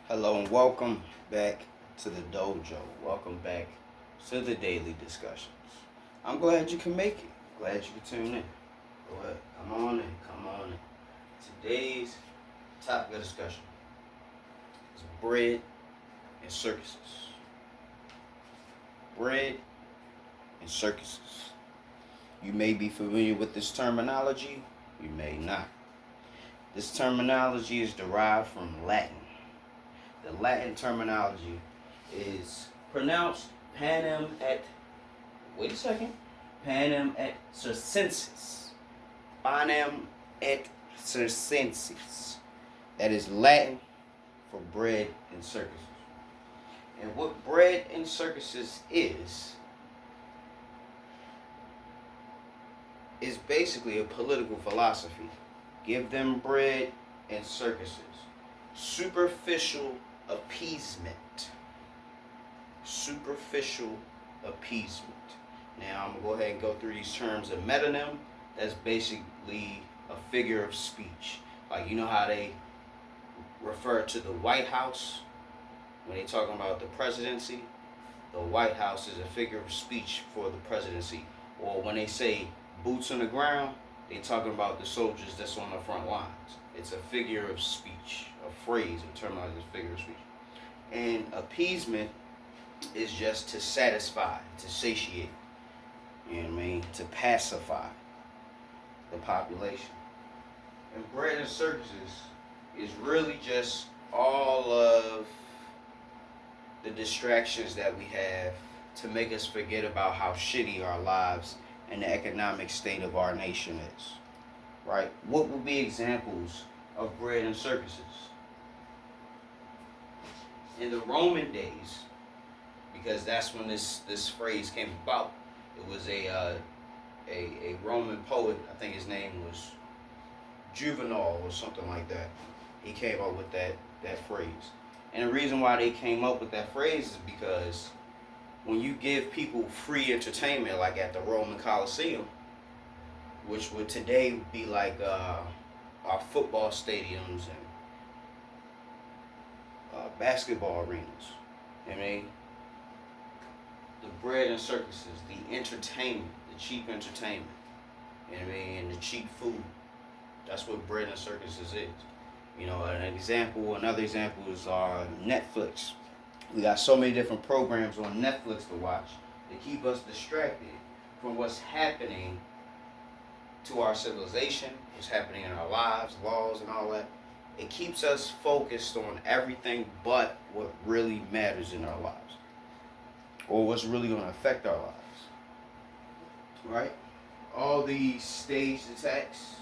Hello and welcome back to the dojo. Welcome back to the daily discussions. I'm glad you can make it. Glad you can tune in. Go ahead. Come on in. Come on in. Today's topic of discussion is bread and circuses. Bread and circuses. You may be familiar with this terminology. You may not. This terminology is derived from Latin. The Latin terminology is pronounced panem et, wait a second, panem et circenses. Panem et circenses. That is Latin for bread and circuses. And what bread and circuses is basically a political philosophy. Give them bread and circuses. Superficial appeasement. Superficial appeasement. Now I'm going to go ahead and go through these terms. A metonym, that's basically a figure of speech. Like, you know how they refer to the White House when they're talking about the presidency? The White House is a figure of speech for the presidency. Or when they say boots on the ground, they're talking about the soldiers that's on the front lines. It's a figure of speech, a phrase, a terminology, a figure of speech. And appeasement is just to satisfy, to satiate, you know what I mean, to pacify the population. And bread and circuses is really just all of the distractions that we have to make us forget about how shitty our lives and the economic state of our nation is. Right? What would be examples of bread and circuses? In the Roman days, because that's when this phrase came about. It was a Roman poet. I think his name was Juvenal or something like that. He came up with that phrase. And the reason why they came up with that phrase is because when you give people free entertainment, like at the Roman Coliseum, which would today be like our football stadiums and basketball arenas. I mean, the bread and circuses, the entertainment, the cheap entertainment, you know what I mean, and the cheap food. That's what bread and circuses is. You know, another example is Netflix. We got so many different programs on Netflix to watch to keep us distracted from what's happening to our civilization, what's happening in our lives, laws, and all that. It keeps us focused on everything but what really matters in our lives, or what's really going to affect our lives. Right? All these staged attacks.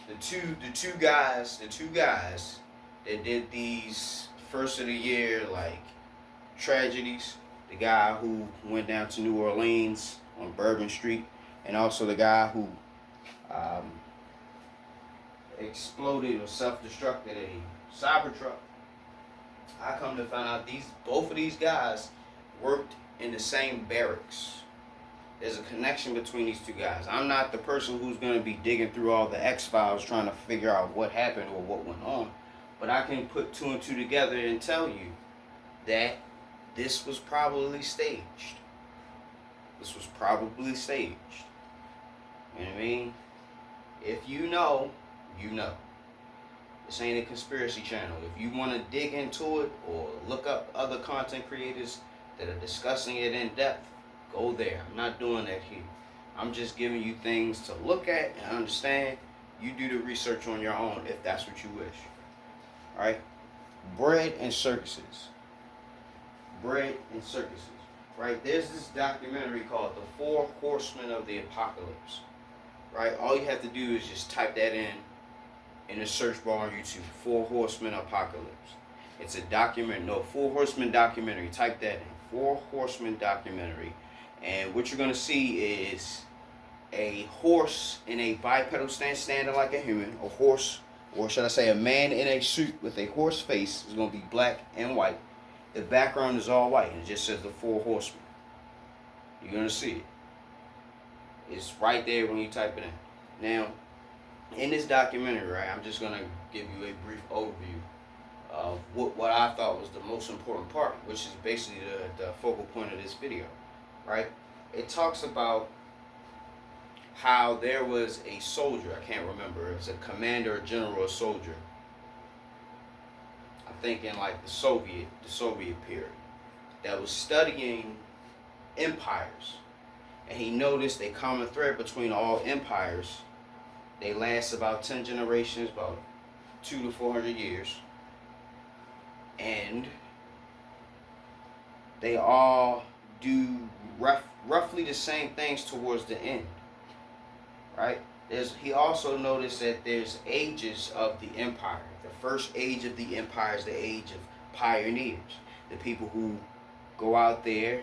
The two guys that did these first of the year like tragedies. The guy who went down to New Orleans on Bourbon Street, and also the guy who exploded or self-destructed a Cybertruck. I come to find out both of these guys worked in the same barracks. There's a connection between these two guys. I'm not the person who's going to be digging through all the X-Files trying to figure out what happened or what went on. But I can put two and two together and tell you that this was probably staged. This was probably staged. You know what I mean? If you know, you know. This ain't a conspiracy channel. If you want to dig into it or look up other content creators that are discussing it in depth, go there. I'm not doing that here. I'm just giving you things to look at and understand. You do the research on your own if that's what you wish. Alright? Bread and circuses. Bread and circuses. Right? There's this documentary called The Four Horsemen of the Apocalypse. Right? All you have to do is just type that in the search bar on YouTube. Four Horsemen Apocalypse. It's a Four Horsemen documentary. Type that in. Four Horsemen documentary. And what you're going to see is a horse in a bipedal stance standing like a human. A horse, or should I say a man in a suit with a horse face. Is going to be black and white. The background is all white and it just says the Four Horsemen. You're going to see it. It's right there when you type it in. Now, in this documentary, right, I'm just going to give you a brief overview of what I thought was the most important part, which is basically the focal point of this video, right? It talks about how there was a soldier, I can't remember, it was a commander or general or soldier, I think in like the Soviet period, that was studying empires. And he noticed a common thread between all empires. They last about 10 generations, about 200 to 400 years. And they all do roughly the same things towards the end, right? He also noticed that there's ages of the empire. The first age of the empire is the age of pioneers, the people who go out there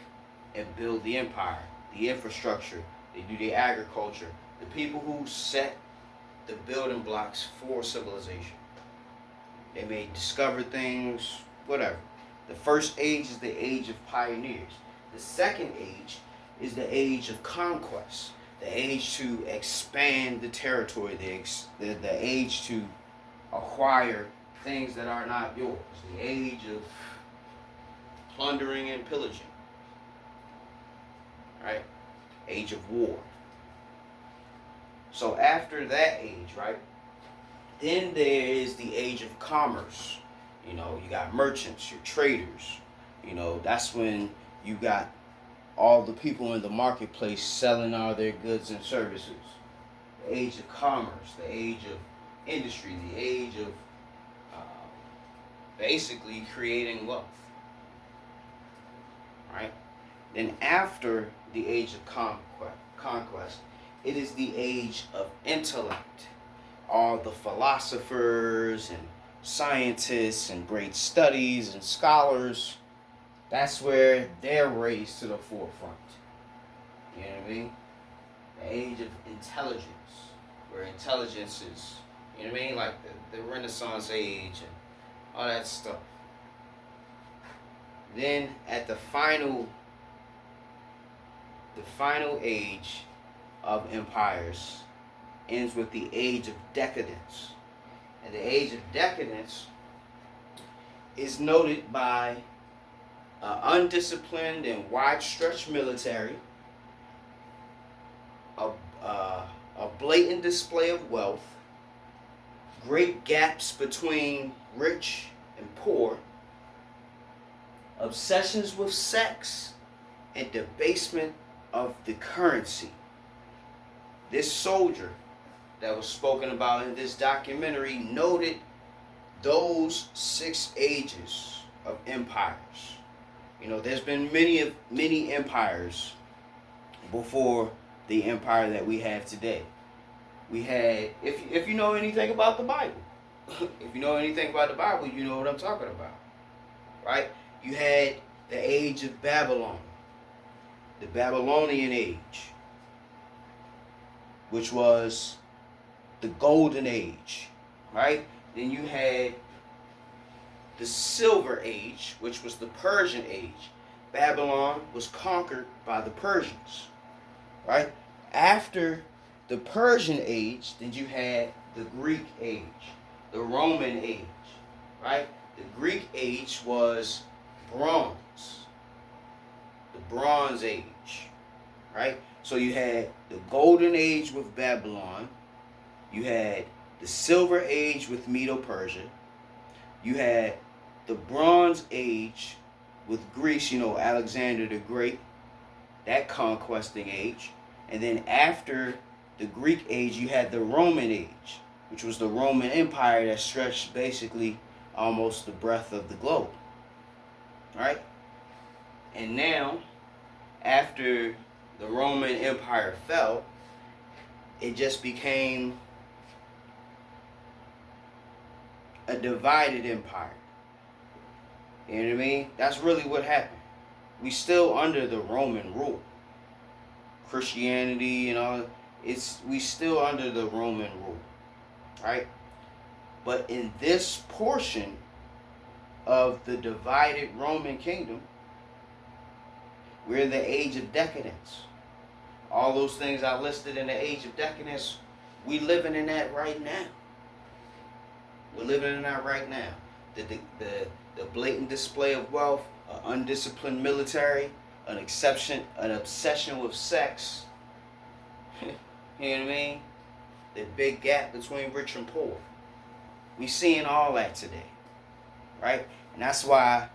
and build the empire, the infrastructure, they do the agriculture, the people who set the building blocks for civilization. They may discover things, whatever. The first age is the age of pioneers. The second age is the age of conquest, the age to expand the territory, the age to acquire things that are not yours, the age of plundering and pillaging, right? Age of war. So after that age, right, then there is the age of commerce. You know, you got merchants, your traders. You know, that's when you got all the people in the marketplace selling all their goods and services. The age of commerce, the age of industry, the age of basically creating wealth. Right? Then after the age of conquest, it is the age of intellect. All the philosophers and scientists and great studies and scholars, that's where they're raised to the forefront. You know what I mean? The age of intelligence, where intelligence is, you know what I mean? Like the Renaissance age and all that stuff. Then at the final age of empires ends with the age of decadence. And the age of decadence is noted by an undisciplined and wide-stretched military, a blatant display of wealth, great gaps between rich and poor, obsessions with sex, and debasement of the currency. This soldier that was spoken about in this documentary noted those 6 ages of empires. You know, there's been many empires before the empire that we have today. We had, if you know anything about the Bible, if you know anything about the Bible, you know what I'm talking about, right? You had the age of Babylon, the Babylonian age, which was the golden age, right? Then you had the silver age, which was the Persian age. Babylon was conquered by the Persians, right? After the Persian age, then you had the Greek age, the Roman age, right? The Greek age was bronze, the Bronze Age, right? So you had the Golden Age with Babylon, you had the Silver Age with Medo-Persia, you had the Bronze Age with Greece, you know, Alexander the Great, that conquesting age. And then after the Greek age, you had the Roman age, which was the Roman Empire that stretched basically almost the breadth of the globe. Right? And now, after the Roman Empire fell, it just became a divided empire. You know what I mean? That's really what happened. We still under the Roman rule. Christianity and all, we still under the Roman rule. Right? But in this portion of the divided Roman kingdom, we're in the age of decadence. All those things I listed in the age of decadence, we living in that right now. We're living in that right now. the blatant display of wealth, an undisciplined military, an obsession with sex. You know what I mean? The big gap between rich and poor. We seeing all that today, right? And that's why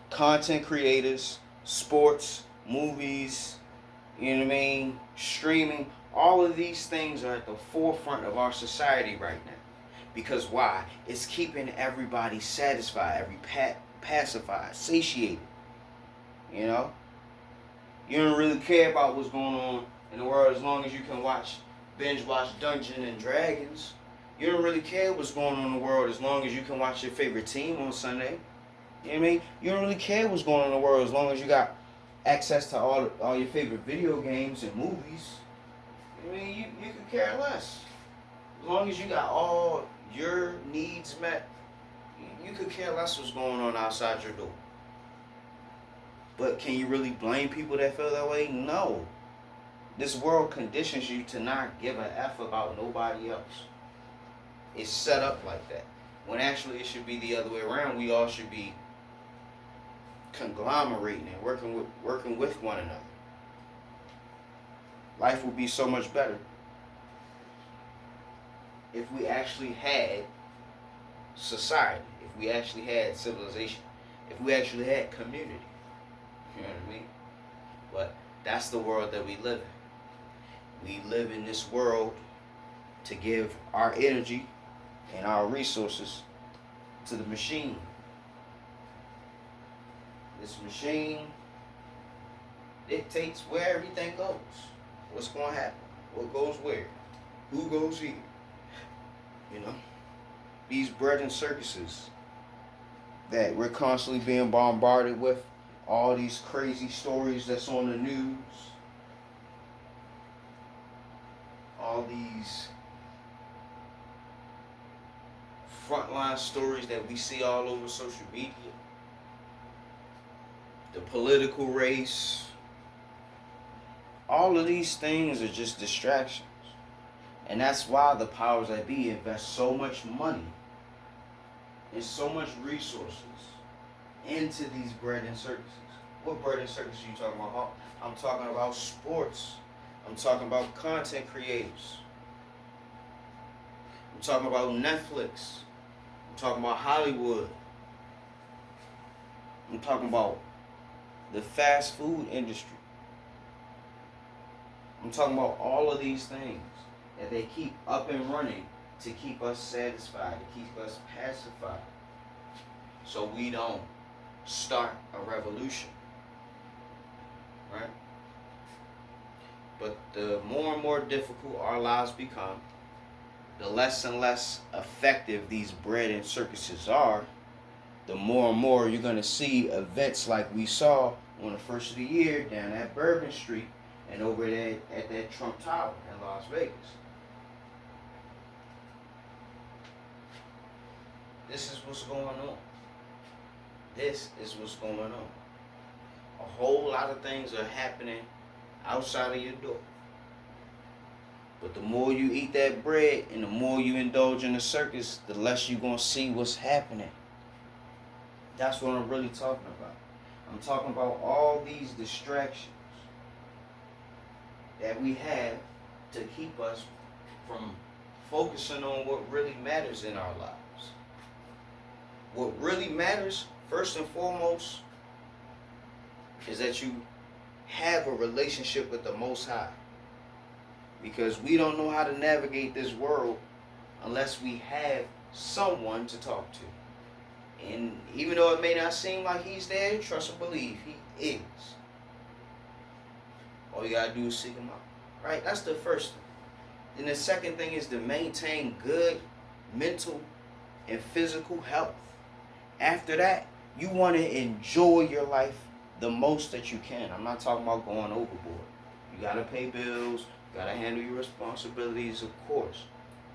content creators, sports, movies, you know what I mean, streaming, all of these things are at the forefront of our society right now. Because why? It's keeping everybody satisfied, pacified, satiated. You know? You don't really care about what's going on in the world as long as you can binge watch Dungeons and Dragons. You don't really care what's going on in the world as long as you can watch your favorite team on Sunday. You know what I mean? You don't really care what's going on in the world as long as you got access to all your favorite video games and movies. I mean, you could care less. As long as you got all your needs met, you could care less what's going on outside your door. But can you really blame people that feel that way? No. This world conditions you to not give a F about nobody else. It's set up like that. When actually it should be the other way around. We all should be conglomerating and working with one another. Life would be so much better if we actually had society, if we actually had civilization, if we actually had community. You know what I mean? But that's the world that we live in. We live in this world to give our energy and our resources to the machine. This machine dictates where everything goes. What's going to happen? What goes where? Who goes here? You know? These bread and circuses that we're constantly being bombarded with. All these crazy stories that's on the news. All these frontline stories that we see all over social media. The political race. All of these things are just distractions. And that's why the powers that be invest so much money and so much resources into these bread and circuses. What bread and circuses are you talking about? I'm talking about sports. I'm talking about content creators. I'm talking about Netflix. I'm talking about Hollywood. I'm talking about the fast food industry. I'm talking about all of these things that they keep up and running to keep us satisfied, to keep us pacified, so we don't start a revolution, right? But the more and more difficult our lives become, the less and less effective these bread and circuses are, the more and more you're going to see events like we saw on the first of the year down at Bourbon Street and over there at that Trump Tower in Las Vegas. This is what's going on. This is what's going on. A whole lot of things are happening outside of your door. But the more you eat that bread and the more you indulge in the circus, the less you're going to see what's happening. That's what I'm really talking about. I'm talking about all these distractions that we have to keep us from focusing on what really matters in our lives. What really matters, first and foremost, is that you have a relationship with the Most High. Because we don't know how to navigate this world unless we have someone to talk to. And even though it may not seem like he's there, trust and believe he is. All you gotta do is seek him out. Right? That's the first thing. Then the second thing is to maintain good mental and physical health. After that, you want to enjoy your life the most that you can. I'm not talking about going overboard. You gotta pay bills, you gotta handle your responsibilities, of course.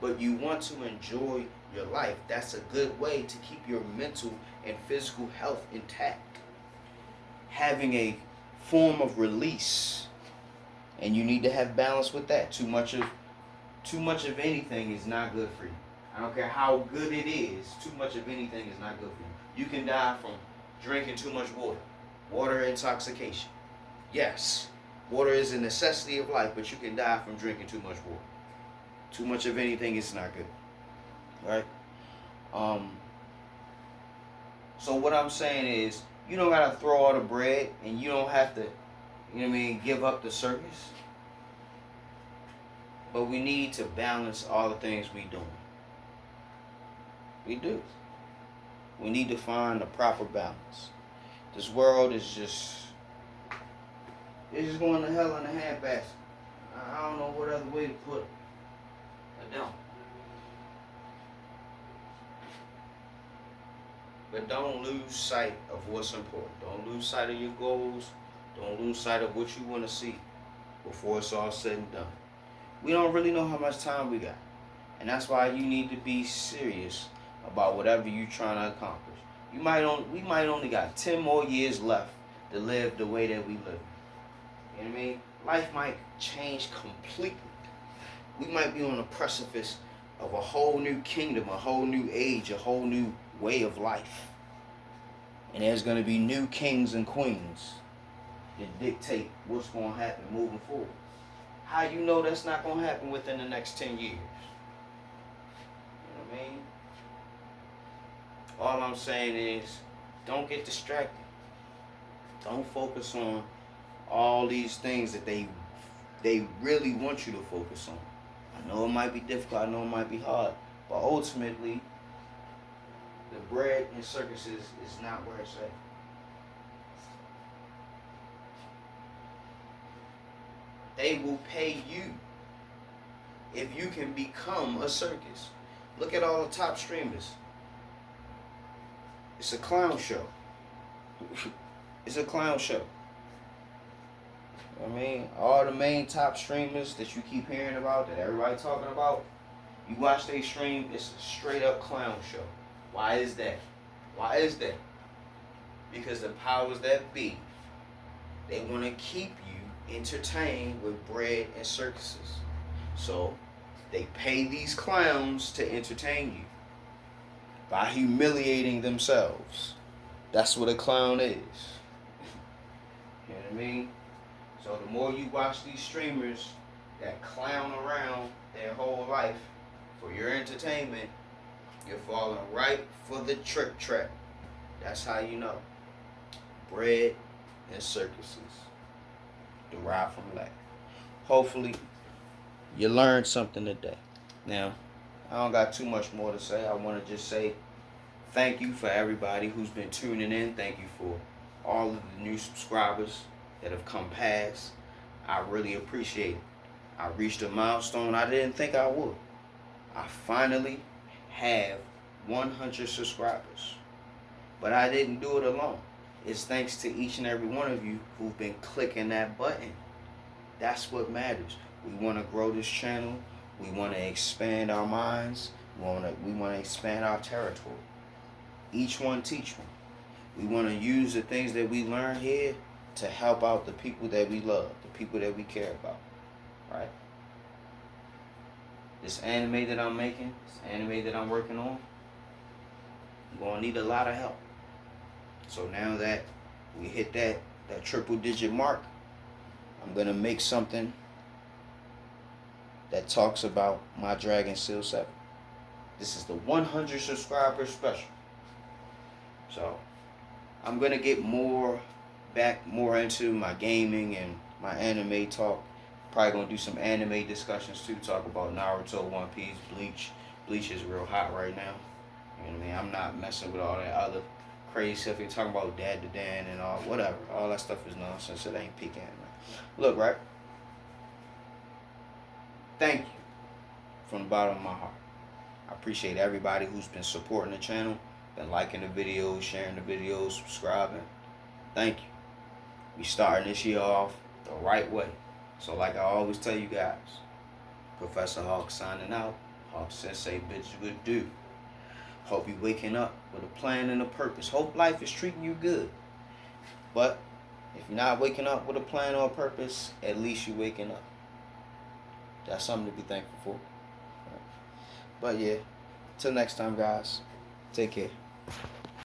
But you want to enjoy your life. That's a good way to keep your mental and physical health intact. Having a form of release. And you need to have balance with that. Too much of anything is not good for you. I don't care how good it is. Too much of anything is not good for you. You can die from drinking too much water. Water intoxication. Yes, water is a necessity of life, but you can die from drinking too much water. Too much of anything is not good. Right? So what I'm saying is, you don't gotta throw all the bread, and you don't have to, you know what I mean, give up the circus. But we need to balance all the things we doing. We do. We need to find the proper balance. This world is just, it's just going to hell in a handbasket. I don't know what other way to put it. I don't. But don't lose sight of what's important. Don't lose sight of your goals. Don't lose sight of what you want to see before it's all said and done. We don't really know how much time we got. And that's why you need to be serious about whatever you're trying to accomplish. We might only got 10 more years left to live the way that we live. You know what I mean? Life might change completely. We might be on the precipice of a whole new kingdom, a whole new age, a whole new way of life. And there's going to be new kings and queens that dictate what's going to happen moving forward. How you know that's not going to happen within the next 10 years? You know what I mean? All I'm saying is, don't get distracted. Don't focus on all these things that they really want you to focus on. I know it might be difficult, I know it might be hard, but ultimately, the bread in circuses is not where it's at. They will pay you if you can become a circus. Look at all the top streamers. It's a clown show. It's a clown show. I mean, all the main top streamers that you keep hearing about, that everybody talking about, you watch they stream, it's a straight up clown show. Why is that? Why is that? Because the powers that be, they want to keep you entertained with bread and circuses. So they pay these clowns to entertain you by humiliating themselves. That's what a clown is. You know what I mean? So the more you watch these streamers that clown around their whole life for your entertainment, you're falling right for the trick trap. That's how you know. Bread and circuses derived from Latin. Hopefully, you learned something today. Now, I don't got too much more to say. I want to just say thank you for everybody who's been tuning in. Thank you for all of the new subscribers that have come past. I really appreciate it. I reached a milestone I didn't think I would. I finally have 100 subscribers. But I didn't do it alone. It's thanks to each and every one of you who've been clicking that button. That's what matters. We want to grow this channel. We want to expand our minds. We want to expand our territory. Each one teach one. We want to use the things that we learn here to help out the people that we love, the people that we care about. Right? This anime that I'm making, this anime that I'm working on, I'm going to need a lot of help. So now that we hit that triple digit mark, I'm going to make something that talks about my Dragon Seal 7. This is the 100 subscriber special. So I'm going to get more into my gaming and my anime talk. Probably going to do some anime discussions too, talk about Naruto, One Piece, Bleach. Bleach is real hot right now. You know what I mean? I'm not messing with all that other crazy stuff. You're talking about Dad to Dan and all, whatever. All that stuff is nonsense. It ain't peak anime. Look, right? Thank you from the bottom of my heart. I appreciate everybody who's been supporting the channel, been liking the videos, sharing the videos, subscribing. Thank you. We starting this year off the right way. So like I always tell you guys, Professor Hawk signing out. Hawk Sensei bids you adieu. Hope you waking up with a plan and a purpose. Hope life is treating you good. But if you're not waking up with a plan or a purpose, at least you're waking up. That's something to be thankful for. But yeah, Till next time, guys. Take care.